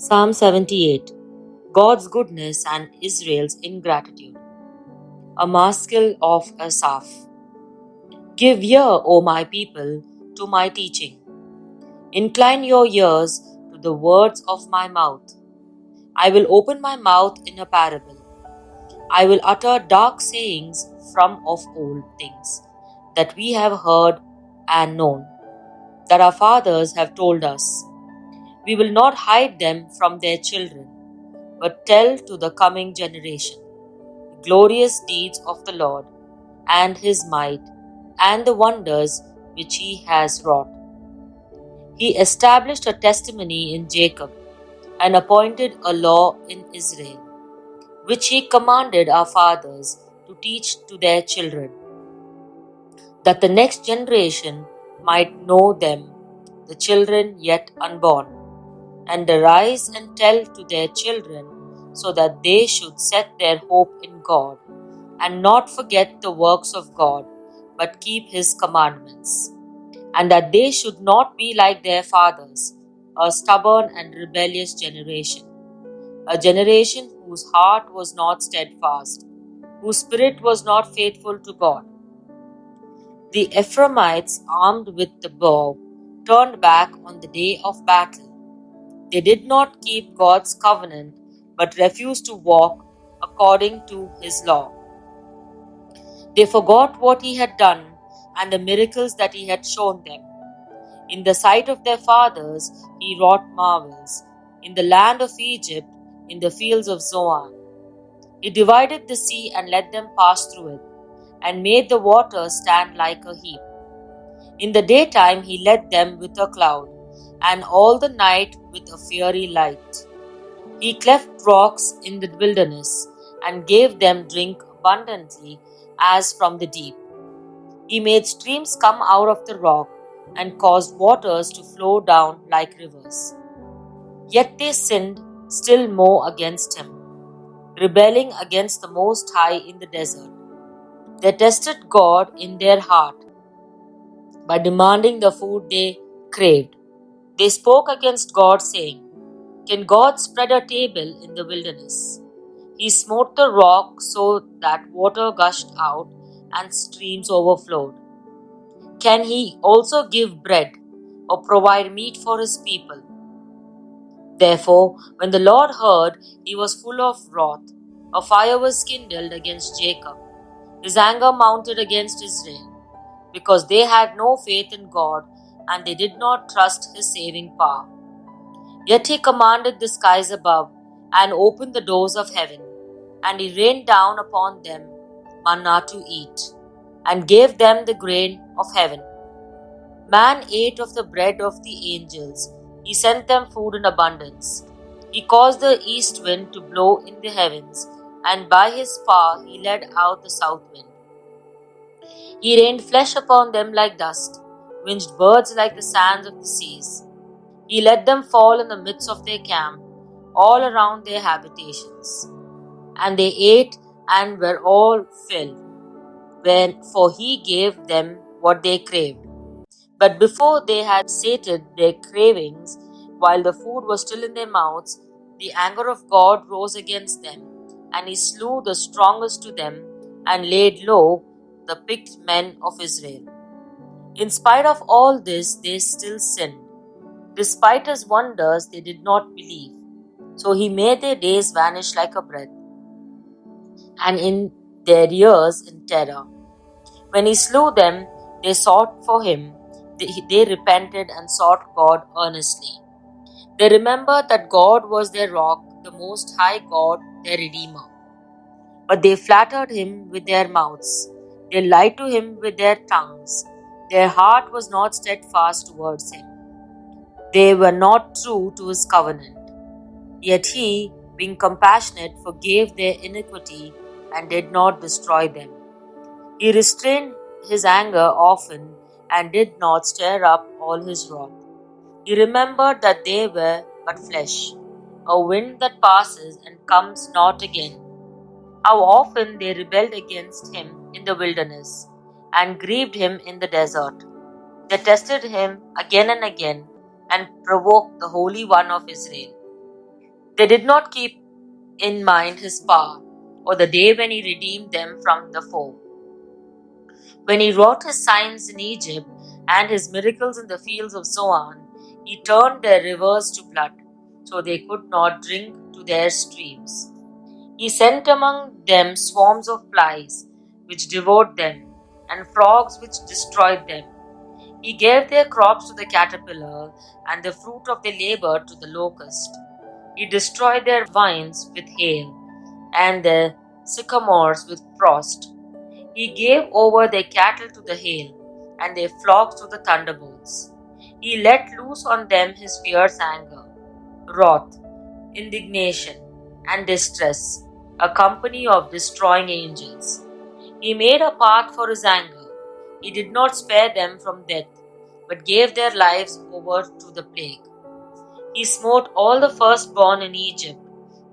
Psalm 78. God's goodness and Israel's ingratitude. A maskil of Asaph. Give ear, O my people, to my teaching. Incline your ears to the words of my mouth. I will open my mouth in a parable. I will utter dark sayings from of old things that we have heard and known, that our fathers have told us. We will not hide them from their children, but tell to the coming generation the glorious deeds of the Lord, and his might, and the wonders which he has wrought. He established a testimony in Jacob, and appointed a law in Israel, which he commanded our fathers to teach to their children, that the next generation might know them, the children yet unborn, and arise and tell to their children, so that they should set their hope in God, and not forget the works of God, but keep his commandments, and that they should not be like their fathers, a stubborn and rebellious generation, a generation whose heart was not steadfast, whose spirit was not faithful to God. The Ephraimites, armed with the bow, turned back on the day of battle. They did not keep God's covenant, but refused to walk according to his law. They forgot what he had done and the miracles that he had shown them. In the sight of their fathers, he wrought marvels. In the land of Egypt, in the fields of Zoan. He divided the sea and let them pass through it, and made the waters stand like a heap. In the daytime he led them with a cloud, and all the night with a fiery light. He cleft rocks in the wilderness, and gave them drink abundantly as from the deep. He made streams come out of the rock, and caused waters to flow down like rivers. Yet they sinned still more against him, rebelling against the Most High in the desert. They tested God in their heart by demanding the food they craved. They spoke against God, saying, "Can God spread a table in the wilderness?" He smote the rock so that water gushed out and streams overflowed. Can he also give bread or provide meat for his people? Therefore, when the Lord heard, he was full of wrath. A fire was kindled against Jacob. His anger mounted against Israel, because they had no faith in God, and they did not trust his saving power. Yet he commanded the skies above, and opened the doors of heaven, and he rained down upon them manna to eat, and gave them the grain of heaven. Man ate of the bread of the angels. He sent them food in abundance. He caused the east wind to blow in the heavens, and by his power he led out the south wind. He rained flesh upon them like dust, winged birds like the sands of the seas. He let them fall in the midst of their camp, all around their habitations. And they ate and were all filled, for he gave them what they craved. But before they had sated their cravings, while the food was still in their mouths, the anger of God rose against them, and he slew the strongest to them, and laid low the picked men of Israel. In spite of all this, they still sinned. Despite his wonders, they did not believe. So he made their days vanish like a breath, and in their years in terror. When he slew them, they sought for him. They repented and sought God earnestly. They remembered that God was their rock, the Most High God, their Redeemer. But they flattered him with their mouths. They lied to him with their tongues. Their heart was not steadfast towards him. They were not true to his covenant. Yet he, being compassionate, forgave their iniquity and did not destroy them. He restrained his anger often and did not stir up all his wrath. He remembered that they were but flesh, a wind that passes and comes not again. How often they rebelled against him in the wilderness, and grieved him in the desert. They tested him again and again, and provoked the Holy One of Israel. They did not keep in mind his power, or the day when he redeemed them from the foe. When he wrought his signs in Egypt and his miracles in the fields of Zoan, he turned their rivers to blood, so they could not drink to their streams. He sent among them swarms of flies, which devoured them, and frogs which destroyed them. He gave their crops to the caterpillar, and the fruit of their labor to the locust. He destroyed their vines with hail, and their sycamores with frost. He gave over their cattle to the hail, and their flocks to the thunderbolts. He let loose on them his fierce anger, wrath, indignation, and distress, a company of destroying angels. He made a path for his anger. He did not spare them from death, but gave their lives over to the plague. He smote all the firstborn in Egypt,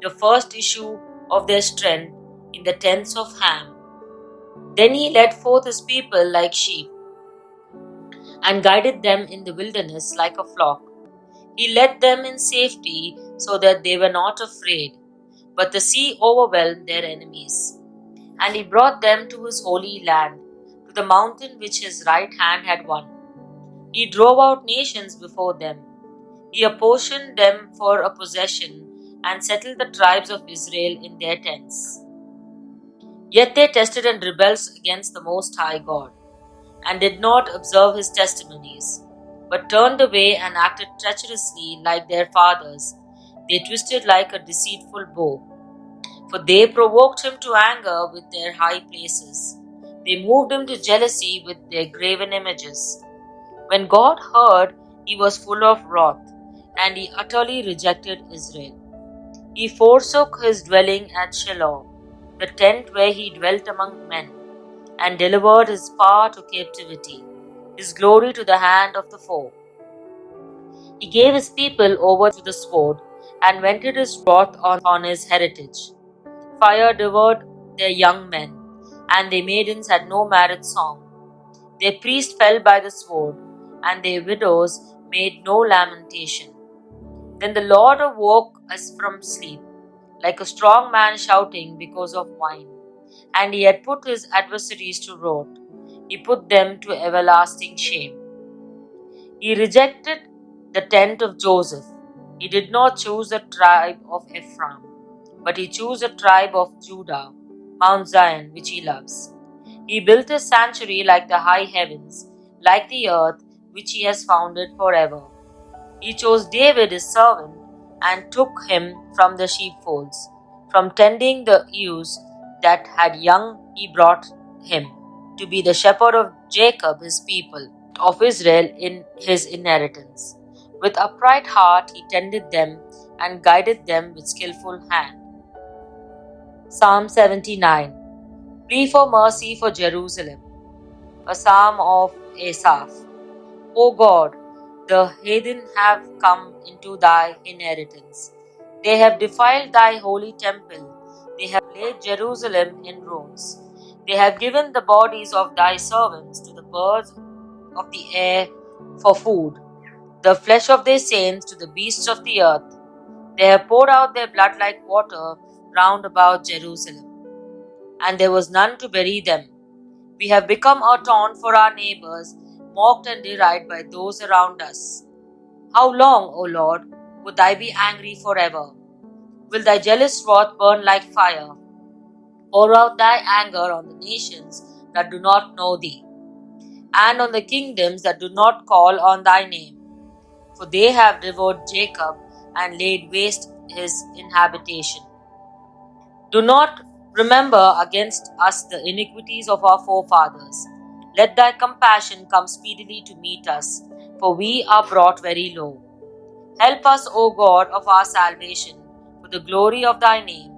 the first issue of their strength in the tents of Ham. Then he led forth his people like sheep, and guided them in the wilderness like a flock. He led them in safety so that they were not afraid, but the sea overwhelmed their enemies. And he brought them to his holy land, to the mountain which his right hand had won. He drove out nations before them. He apportioned them for a possession and settled the tribes of Israel in their tents. Yet they tested and rebelled against the Most High God, and did not observe his testimonies, but turned away and acted treacherously like their fathers. They twisted like a deceitful bow. For they provoked him to anger with their high places. They moved him to jealousy with their graven images. When God heard, he was full of wrath, and he utterly rejected Israel. He forsook his dwelling at Shiloh, the tent where he dwelt among men, and delivered his power to captivity, his glory to the hand of the foe. He gave his people over to the sword, and vented his wrath on his heritage. Fire devoured their young men, and their maidens had no marriage song. Their priests fell by the sword, and their widows made no lamentation. Then the Lord awoke as from sleep, like a strong man shouting because of wine. And he had put his adversaries to wrath. He put them to everlasting shame. He rejected the tent of Joseph. He did not choose the tribe of Ephraim, but he chose the tribe of Judah, Mount Zion, which he loves. He built a sanctuary like the high heavens, like the earth, which he has founded forever. He chose David his servant, and took him from the sheepfolds. From tending the ewes that had young, he brought him to be the shepherd of Jacob his people, of Israel in his inheritance. With upright heart he tended them, and guided them with skillful hand. Psalm 79. Plea for mercy for Jerusalem. A psalm of Asaph. O God, the heathen have come into thy inheritance. They have defiled thy holy temple. They have laid Jerusalem in ruins. They have given the bodies of thy servants to the birds of the air for food, the flesh of their saints to the beasts of the earth. They have poured out their blood like water round about Jerusalem, and there was none to bury them. We have become a taunt for our neighbors, mocked and derided by those around us. How long, O Lord, would thou be angry forever? Will thy jealous wrath burn like fire? Pour out thy anger on the nations that do not know thee, and on the kingdoms that do not call on thy name. For they have devoured Jacob and laid waste his inhabitation. Do not remember against us the iniquities of our forefathers. Let thy compassion come speedily to meet us, for we are brought very low. Help us, O God of our salvation, for the glory of thy name.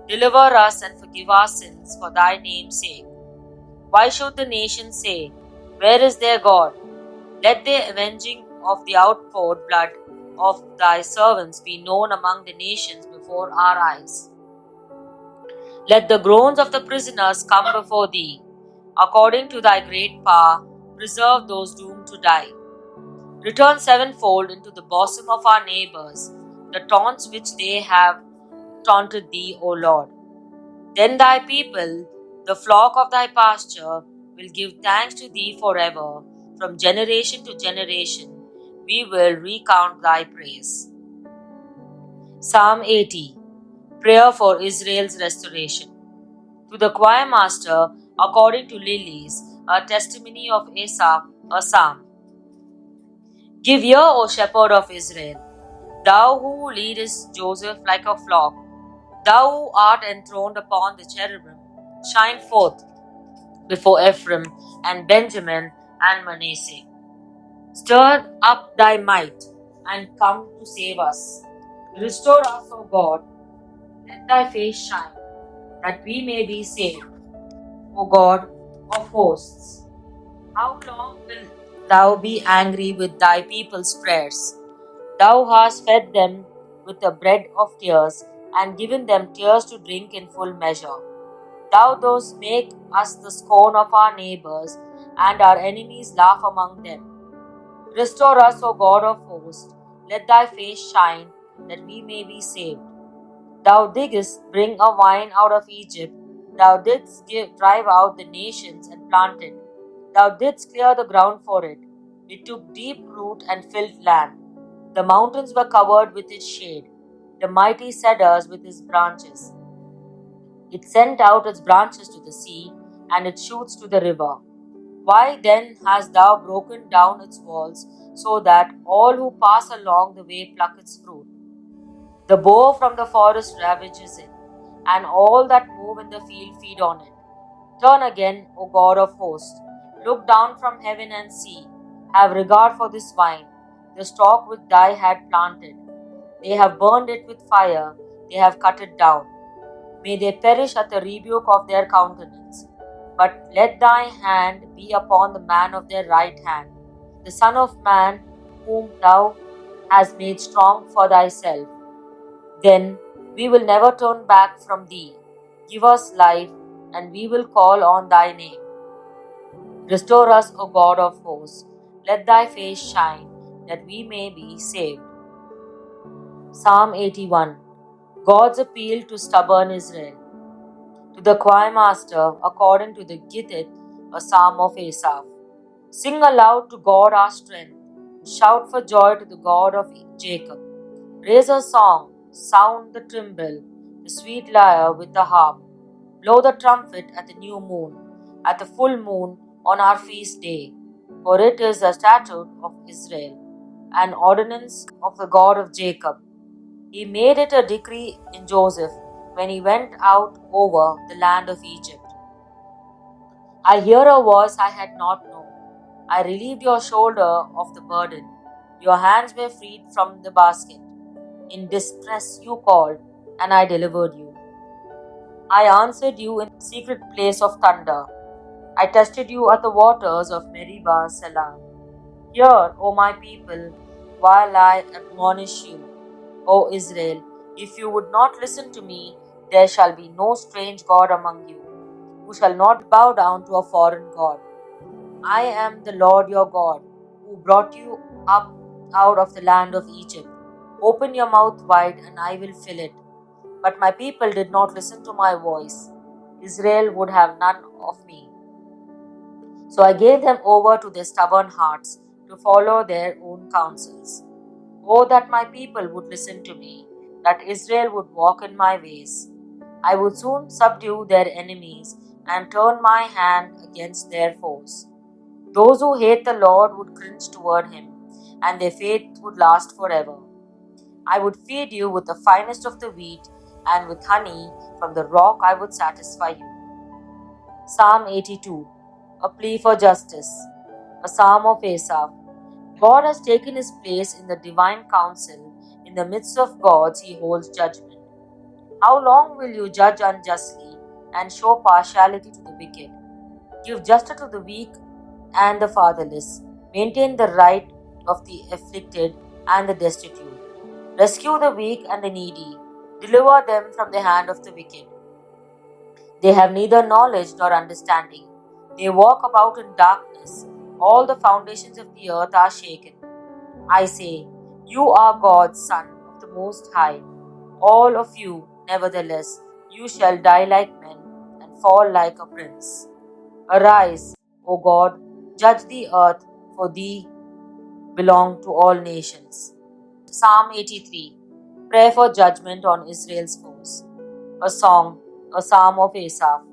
Deliver us and forgive our sins for thy name's sake. Why should the nations say, where is their God? Let the avenging of the outpoured blood of thy servants be known among the nations before our eyes. Let the groans of the prisoners come before thee. According to thy great power, preserve those doomed to die. Return sevenfold into the bosom of our neighbors, the taunts which they have taunted thee, O Lord. Then thy people, the flock of thy pasture, will give thanks to thee forever. From generation to generation, we will recount thy praise. Psalm 80. Prayer for Israel's restoration. To the choir master, according to Lilies, a testimony of Asaph, a psalm. Give ear, O shepherd of Israel, thou who leadest Joseph like a flock, thou who art enthroned upon the cherubim, shine forth before Ephraim and Benjamin and Manasseh. Stir up thy might and come to save us. Restore us, O God, let thy face shine, that we may be saved, O God of hosts. How long wilt thou be angry with thy people's prayers? Thou hast fed them with the bread of tears, and given them tears to drink in full measure. Thou dost make us the scorn of our neighbors, and our enemies laugh among them. Restore us, O God of hosts, let thy face shine, that we may be saved. Thou didst bring a vine out of Egypt, thou didst drive out the nations and plant it. Thou didst clear the ground for it. It took deep root and filled land. The mountains were covered with its shade, the mighty cedars with its branches. It sent out its branches to the sea, and its shoots to the river. Why then hast thou broken down its walls, so that all who pass along the way pluck its fruit? The boar from the forest ravages it, and all that move in the field feed on it. Turn again, O God of hosts. Look down from heaven and see. Have regard for this vine, the stalk which thy hand planted. They have burned it with fire, they have cut it down. May they perish at the rebuke of their countenance. But let thy hand be upon the man of their right hand, the Son of Man, whom thou hast made strong for thyself. Then we will never turn back from thee. Give us life, and we will call on thy name. Restore us, O God of hosts. Let thy face shine, that we may be saved. Psalm 81. God's appeal to stubborn Israel. To the choir master, according to the Gittith, a psalm of Asaph. Sing aloud to God our strength. Shout for joy to the God of Jacob. Raise a song, sound the timbrel, the sweet lyre with the harp. Blow the trumpet at the new moon, at the full moon on our feast day. For it is a statute of Israel, an ordinance of the God of Jacob. He made it a decree in Joseph when he went out over the land of Egypt. I hear a voice I had not known. I relieved your shoulder of the burden. Your hands were freed from the basket. In distress you called, and I delivered you. I answered you in the secret place of thunder. I tested you at the waters of Meribah, Selah. Hear, O my people, while I admonish you. O Israel, if you would not listen to me, there shall be no strange God among you, who shall not bow down to a foreign God. I am the Lord your God, who brought you up out of the land of Egypt. Open your mouth wide, and I will fill it. But my people did not listen to my voice. Israel would have none of me. So I gave them over to their stubborn hearts to follow their own counsels. Oh, that my people would listen to me, that Israel would walk in my ways. I would soon subdue their enemies and turn my hand against their foes. Those who hate the Lord would cringe toward him, and their faith would last forever. I would feed you with the finest of the wheat, and with honey from the rock I would satisfy you. Psalm 82. A plea for justice. A psalm of Asaph. God has taken his place in the divine council. In the midst of gods he holds judgment. How long will you judge unjustly and show partiality to the wicked? Give justice to the weak and the fatherless. Maintain the right of the afflicted and the destitute. Rescue the weak and the needy. Deliver them from the hand of the wicked. They have neither knowledge nor understanding. They walk about in darkness. All the foundations of the earth are shaken. I say, you are God's Son of the Most High. All of you, nevertheless, you shall die like men and fall like a prince. Arise, O God, judge the earth, for thee belong to all nations. Psalm 83. Prayer for judgment on Israel's foes. A song, a psalm of Asaph.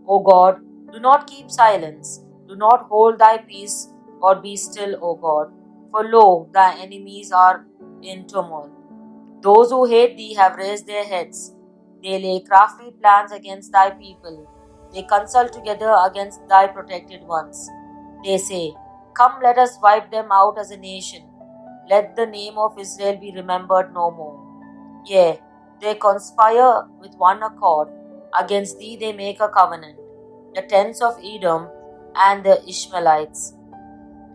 O God, do not keep silence, do not hold thy peace, or be still, O God. For lo, thy enemies are in turmoil. Those who hate thee have raised their heads. They lay crafty plans against thy people. They consult together against thy protected ones. They say, Come, let us wipe them out as a nation. Let the name of Israel be remembered no more. Yea, they conspire with one accord. Against thee they make a covenant. The tents of Edom and the Ishmaelites,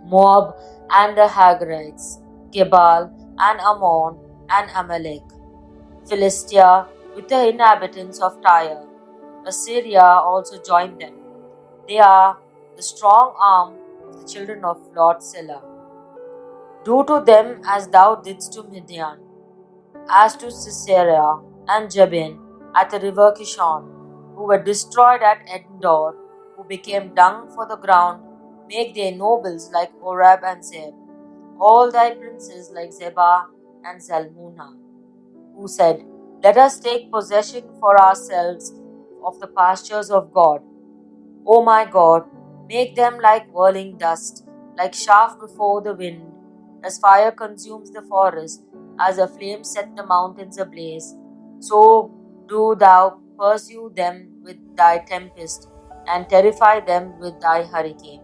Moab and the Hagrites, Gebal and Ammon and Amalek, Philistia with the inhabitants of Tyre. Assyria also joined them. They are the strong arm of the children of Lord Selah. Do to them as thou didst to Midian, as to Sisera and Jabin at the river Kishon, who were destroyed at Endor, who became dung for the ground. Make their nobles like Oreb and Zeb, all thy princes like Zebah and Zalmunna, who said, Let us take possession for ourselves of the pastures of God. O my God, make them like whirling dust, like chaff before the wind, as fire consumes the forest, as a flame set the mountains ablaze. So do thou pursue them with thy tempest, and terrify them with thy hurricane.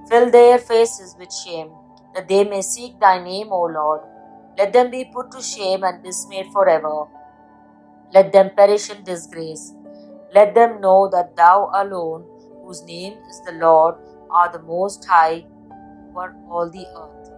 Fill their faces with shame, that they may seek thy name, O Lord. Let them be put to shame and dismayed forever. Let them perish in disgrace. Let them know that thou alone, whose name is the Lord, art the Most High over all the earth.